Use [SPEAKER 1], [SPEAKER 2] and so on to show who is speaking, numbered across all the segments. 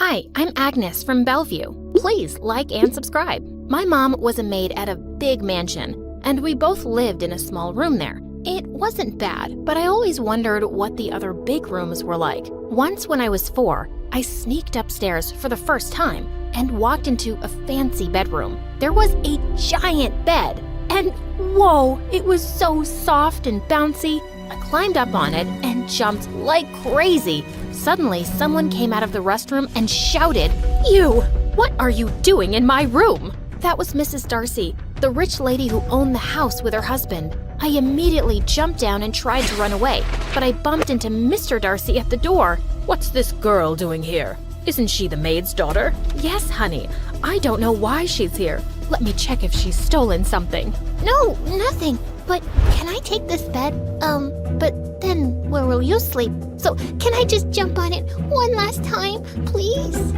[SPEAKER 1] Hi, I'm Agnes from Bellevue. Please like and subscribe. My mom was a maid at a big mansion, and we both lived in a small room there. It wasn't bad, but I always wondered what the other big rooms were like. Once when I was 4, I sneaked upstairs for the first time and walked into a fancy bedroom. There was a giant bed, and whoa, it was so soft and bouncy. I climbed up on it and jumped like crazy. Suddenly, someone came out of the restroom and shouted, "You! What are you doing in my room?" That was Mrs. Darcy, the rich lady who owned the house with her husband. I immediately jumped down and tried to run away, but I bumped into Mr. Darcy at the door.
[SPEAKER 2] "What's this girl doing here? Isn't she the maid's daughter?"
[SPEAKER 1] "Yes, honey. I don't know why she's here. Let me check if she's stolen something."
[SPEAKER 3] No, nothing. But can I take this bed? But then where will you sleep? So can I just jump on it one last time, please?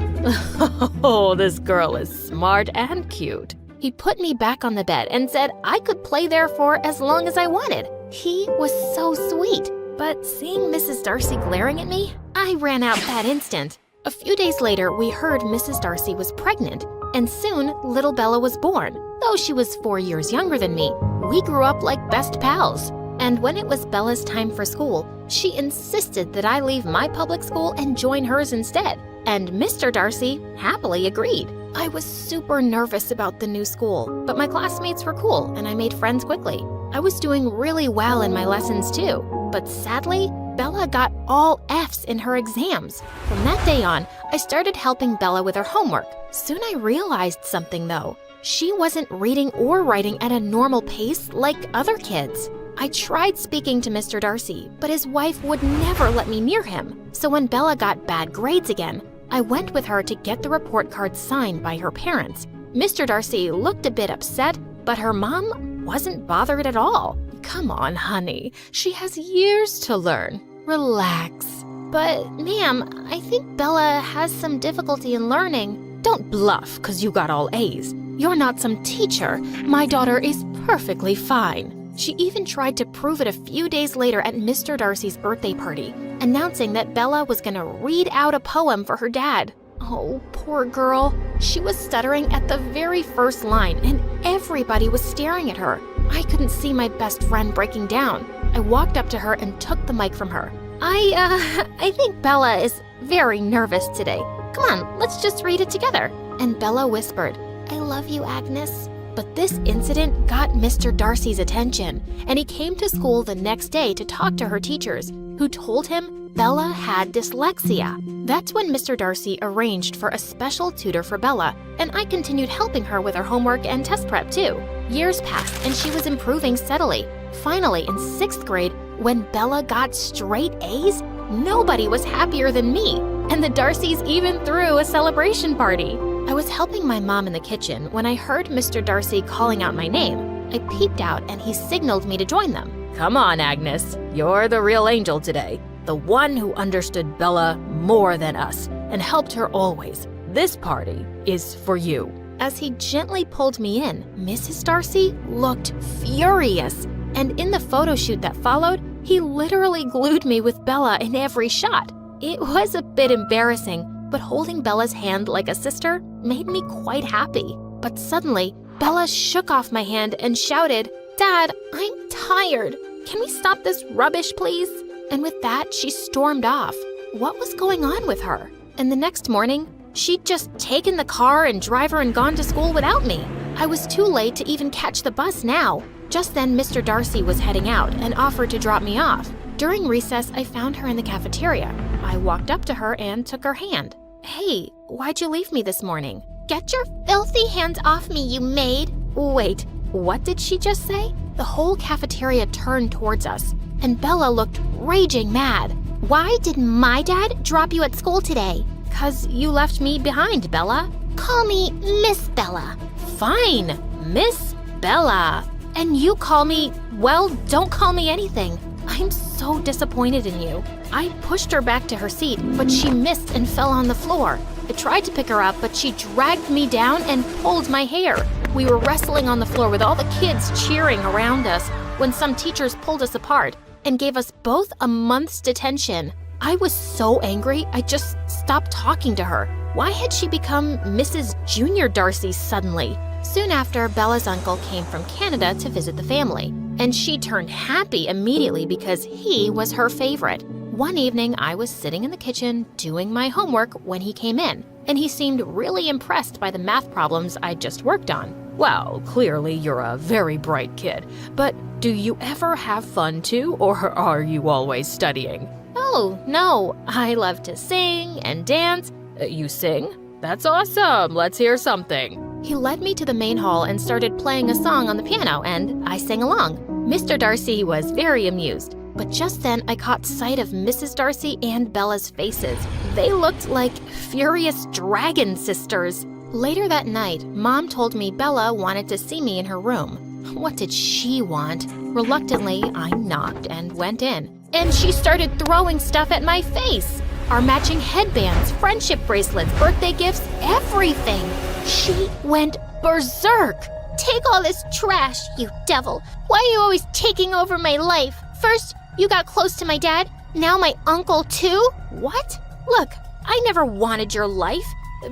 [SPEAKER 2] Oh, this girl is smart and cute.
[SPEAKER 1] He put me back on the bed and said I could play there for as long as I wanted. He was so sweet. But seeing Mrs. Darcy glaring at me, I ran out that instant. A few days later, we heard Mrs. Darcy was pregnant, and soon little Bella was born. Though she was 4 years younger than me, we grew up like best pals. And when it was Bella's time for school, she insisted that I leave my public school and join hers instead. And Mr. Darcy happily agreed. I was super nervous about the new school, but my classmates were cool and I made friends quickly. I was doing really well in my lessons too, but sadly, Bella got all F's in her exams. From that day on, I started helping Bella with her homework. Soon I realized something though. She wasn't reading or writing at a normal pace like other kids. I tried speaking to Mr. Darcy, but his wife would never let me near him. So when Bella got bad grades again, I went with her to get the report card signed by her parents. Mr. Darcy looked a bit upset, but her mom wasn't bothered at all. "Come on, honey. She has years to learn. Relax."
[SPEAKER 3] But, ma'am, I think Bella has some difficulty in learning.
[SPEAKER 1] "Don't bluff 'cause you got all A's. You're not some teacher. My daughter is perfectly fine." She even tried to prove it a few days later at Mr. Darcy's birthday party, announcing that Bella was gonna read out a poem for her dad. Oh, poor girl. She was stuttering at the very first line, and everybody was staring at her. I couldn't see my best friend breaking down. I walked up to her and took the mic from her. I think Bella is very nervous today. Come on, let's just read it together." And Bella whispered, "I love you, Agnes." But this incident got Mr. Darcy's attention, and he came to school the next day to talk to her teachers, who told him Bella had dyslexia. That's when Mr. Darcy arranged for a special tutor for Bella, and I continued helping her with her homework and test prep too. Years passed, and she was improving steadily. Finally, in 6th grade, when Bella got straight A's, nobody was happier than me, and the Darcys even threw a celebration party. I was helping my mom in the kitchen when I heard Mr. Darcy calling out my name. I peeped out and he signaled me to join them.
[SPEAKER 2] "Come on, Agnes. You're the real angel today. The one who understood Bella more than us and helped her always. This party is for you."
[SPEAKER 1] As he gently pulled me in, Mrs. Darcy looked furious. And in the photo shoot that followed, he literally glued me with Bella in every shot. It was a bit embarrassing, but holding Bella's hand like a sister made me quite happy. But suddenly, Bella shook off my hand and shouted, "Dad, I'm tired. Can we stop this rubbish, please?" And with that, she stormed off. What was going on with her? And the next morning, she'd just taken the car and driver and gone to school without me. I was too late to even catch the bus now. Just then, Mr. Darcy was heading out and offered to drop me off. During recess, I found her in the cafeteria. I walked up to her and took her hand. "Hey, why'd you leave me this morning?"
[SPEAKER 3] Get your filthy hands off me, you maid.
[SPEAKER 1] Wait, what did she just say? The whole cafeteria turned towards us, and Bella looked raging mad.
[SPEAKER 3] Why did my dad drop you at school today?
[SPEAKER 1] "'Cause you left me behind, Bella."
[SPEAKER 3] Call me Miss Bella.
[SPEAKER 1] "Fine, Miss Bella." "And you call me, well, don't call me anything. I'm so disappointed in you." I pushed her back to her seat, but she missed and fell on the floor. I tried to pick her up, but she dragged me down and pulled my hair. We were wrestling on the floor with all the kids cheering around us when some teachers pulled us apart and gave us both a month's detention. I was so angry, I just stopped talking to her. Why had she become Mrs. Junior Darcy suddenly? Soon after, Bella's uncle came from Canada to visit the family, and she turned happy immediately because he was her favorite. One evening, I was sitting in the kitchen doing my homework when he came in, and he seemed really impressed by the math problems I'd just worked on.
[SPEAKER 2] Well, clearly you're a very bright kid, but do you ever have fun too, or are you always studying?
[SPEAKER 1] Oh, no, I love to sing and dance.
[SPEAKER 2] You sing? That's awesome. Let's hear something.
[SPEAKER 1] He led me to the main hall and started playing a song on the piano, and I sang along. Mr. Darcy was very amused, but just then I caught sight of Mrs. Darcy and Bella's faces. They looked like furious dragon sisters. Later that night, Mom told me Bella wanted to see me in her room. What did she want? Reluctantly, I knocked and went in, and she started throwing stuff at my face. Our matching headbands, friendship bracelets, birthday gifts, everything. She went berserk.
[SPEAKER 3] Take all this trash, you devil. Why are you always taking over my life? First, you got close to my dad. Now my uncle, too?
[SPEAKER 1] What? Look, I never wanted your life.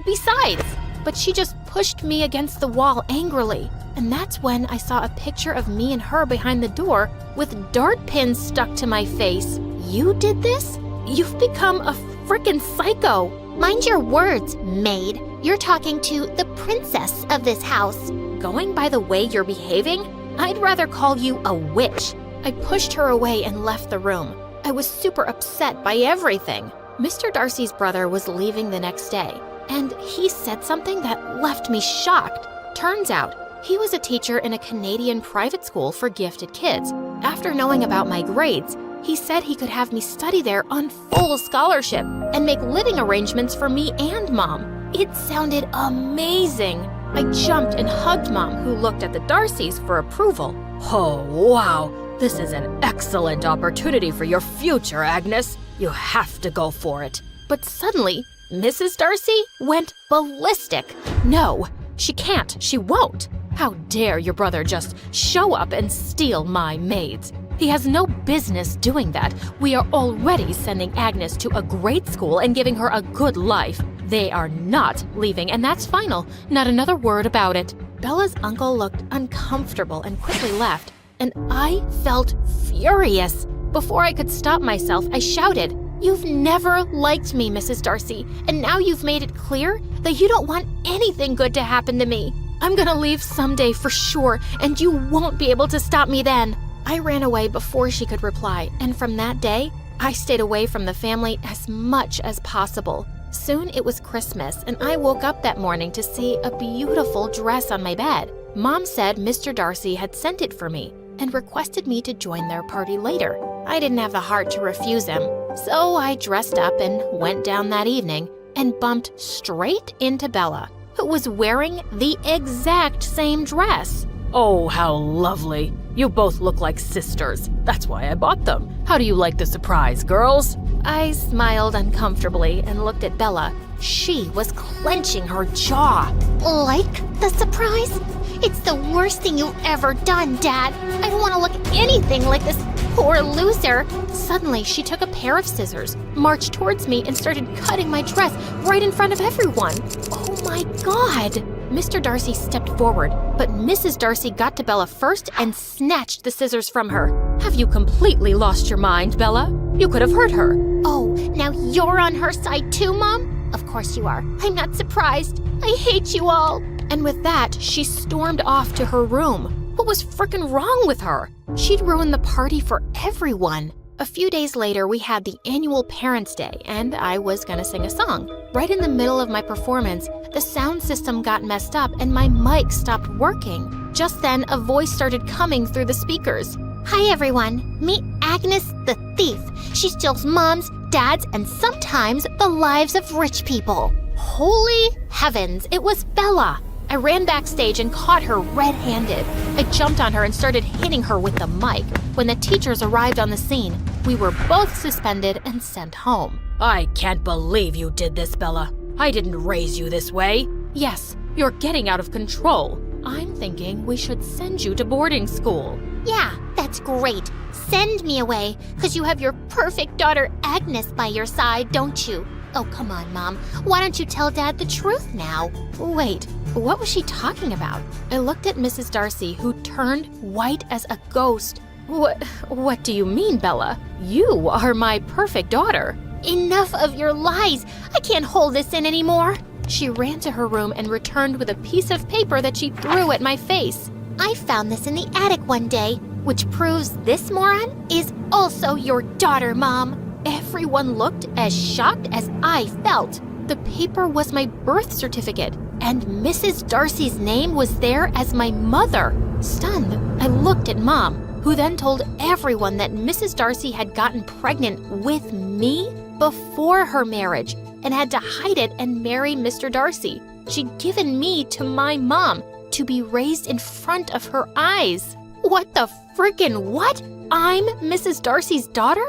[SPEAKER 1] Besides, but she just pushed me against the wall angrily. And that's when I saw a picture of me and her behind the door with dart pins stuck to my face. You did this? You've become a frickin' psycho.
[SPEAKER 3] Mind your words, maid. You're talking to the princess of this house.
[SPEAKER 1] Going by the way you're behaving, I'd rather call you a witch. I pushed her away and left the room. I was super upset by everything. Mr. Darcy's brother was leaving the next day, and he said something that left me shocked. Turns out, he was a teacher in a Canadian private school for gifted kids. After knowing about my grades, he said he could have me study there on full scholarship and make living arrangements for me and Mom. It sounded amazing. I jumped and hugged Mom, who looked at the Darcys for approval.
[SPEAKER 2] Oh, wow. This is an excellent opportunity for your future, Agnes. You have to go for it.
[SPEAKER 1] But suddenly, Mrs. Darcy went ballistic. No, she can't. She won't. How dare your brother just show up and steal my maids? He has no business doing that. We are already sending Agnes to a great school and giving her a good life. They are not leaving, and that's final. Not another word about it. Bella's uncle looked uncomfortable and quickly left, and I felt furious. Before I could stop myself, I shouted, "You've never liked me, Mrs. Darcy, and now you've made it clear that you don't want anything good to happen to me. I'm gonna leave someday for sure, and you won't be able to stop me then." I ran away before she could reply, and from that day, I stayed away from the family as much as possible. Soon it was Christmas, and I woke up that morning to see a beautiful dress on my bed. Mom said Mr. Darcy had sent it for me and requested me to join their party later. I didn't have the heart to refuse him, so I dressed up and went down that evening and bumped straight into Bella, who was wearing the exact same dress.
[SPEAKER 2] Oh, how lovely. You both look like sisters. That's why I bought them. How do you like the surprise, girls?
[SPEAKER 1] I smiled uncomfortably and looked at Bella. She was clenching her jaw.
[SPEAKER 3] Like the surprise? It's the worst thing you've ever done, Dad. I don't want to look anything like this poor loser.
[SPEAKER 1] Suddenly, she took a pair of scissors, marched towards me, and started cutting my dress right in front of everyone. Oh my God! Mr. Darcy stepped forward, but Mrs. Darcy got to Bella first and snatched the scissors from her. Have you completely lost your mind, Bella? You could have hurt her.
[SPEAKER 3] Oh, now you're on her side too, Mom? Of course you are. I'm not surprised. I hate you all.
[SPEAKER 1] And with that, she stormed off to her room. What was frickin' wrong with her? She'd ruined the party for everyone. A few days later, we had the annual Parents' Day, and I was gonna sing a song. Right in the middle of my performance, the sound system got messed up and my mic stopped working. Just then, a voice started coming through the speakers.
[SPEAKER 3] Hi everyone, meet Agnes the Thief. She steals moms, dads, and sometimes the lives of rich people.
[SPEAKER 1] Holy heavens, it was Bella. I ran backstage and caught her red-handed. I jumped on her and started hitting her with the mic. When the teachers arrived on the scene, we were both suspended and sent home.
[SPEAKER 2] I can't believe you did this, Bella. I didn't raise you this way.
[SPEAKER 1] Yes, you're getting out of control. I'm thinking we should send you to boarding school.
[SPEAKER 3] Yeah, that's great. Send me away, because you have your perfect daughter Agnes by your side, don't you? Oh, come on, Mom. Why don't you tell Dad the truth now?
[SPEAKER 1] Wait, what was she talking about? I looked at Mrs. Darcy, who turned white as a ghost. What do you mean, Bella? You are my perfect daughter.
[SPEAKER 3] Enough of your lies. I can't hold this in anymore.
[SPEAKER 1] She ran to her room and returned with a piece of paper that she threw at my face.
[SPEAKER 3] I found this in the attic one day, which proves this moron is also your daughter, Mom.
[SPEAKER 1] Everyone looked as shocked as I felt. The paper was my birth certificate, and Mrs. Darcy's name was there as my mother. Stunned, I looked at Mom, who then told everyone that Mrs. Darcy had gotten pregnant with me before her marriage and had to hide it and marry Mr. Darcy. She'd given me to my mom to be raised in front of her eyes. What the frickin' what? I'm Mrs. Darcy's daughter?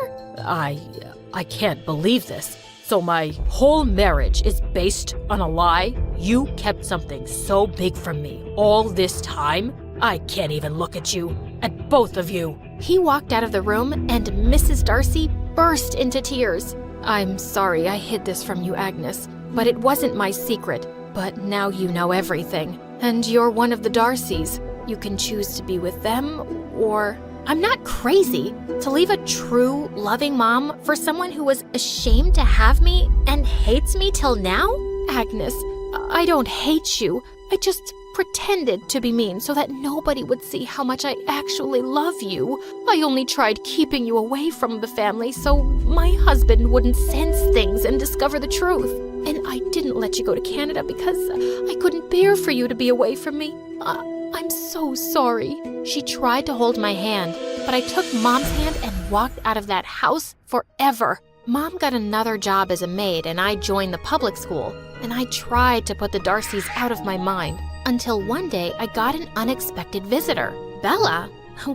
[SPEAKER 2] I can't believe this. So my whole marriage is based on a lie? You kept something so big from me all this time? I can't even look at you, at both of you.
[SPEAKER 1] He walked out of the room and Mrs. Darcy burst into tears. I'm sorry I hid this from you, Agnes, but it wasn't my secret. But now you know everything, and you're one of the Darcys. You can choose to be with them, or... I'm not crazy. To leave a true, loving mom for someone who was ashamed to have me and hates me till now? Agnes, I don't hate you. I just pretended to be mean so that nobody would see how much I actually love you. I only tried keeping you away from the family so my husband wouldn't sense things and discover the truth. And I didn't let you go to Canada because I couldn't bear for you to be away from me. I'm so sorry. She tried to hold my hand, but I took Mom's hand and walked out of that house forever. Mom got another job as a maid and I joined the public school, and I tried to put the Darcys out of my mind until one day I got an unexpected visitor. Bella?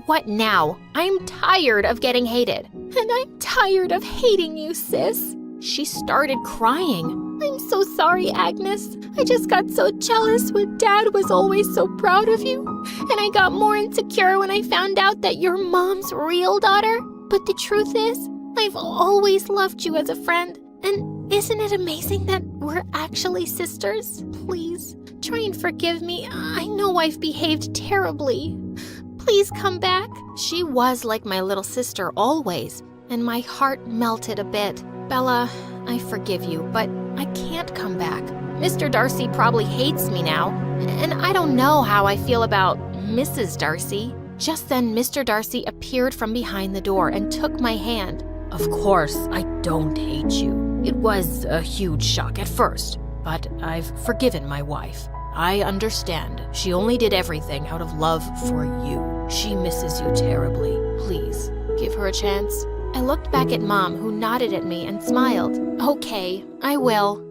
[SPEAKER 1] What now? I'm tired of getting hated. And I'm tired of hating you, sis. She started crying. I'm so sorry, Agnes. I just got so jealous when Dad was always so proud of you. And I got more insecure when I found out that you're Mom's real daughter. But the truth is, I've always loved you as a friend. And isn't it amazing that we're actually sisters? Please, try and forgive me. I know I've behaved terribly. Please come back. She was like my little sister always, and my heart melted a bit. Bella, I forgive you, but I can't come back. Mr. Darcy probably hates me now, and I don't know how I feel about Mrs. Darcy. Just then, Mr. Darcy appeared from behind the door and took my hand.
[SPEAKER 2] Of course, I don't hate you. It was a huge shock at first, but I've forgiven my wife. I understand. She only did everything out of love for you. She misses you terribly. Please, give her a chance.
[SPEAKER 1] I looked back at Mom, who nodded at me and smiled. Okay, I will.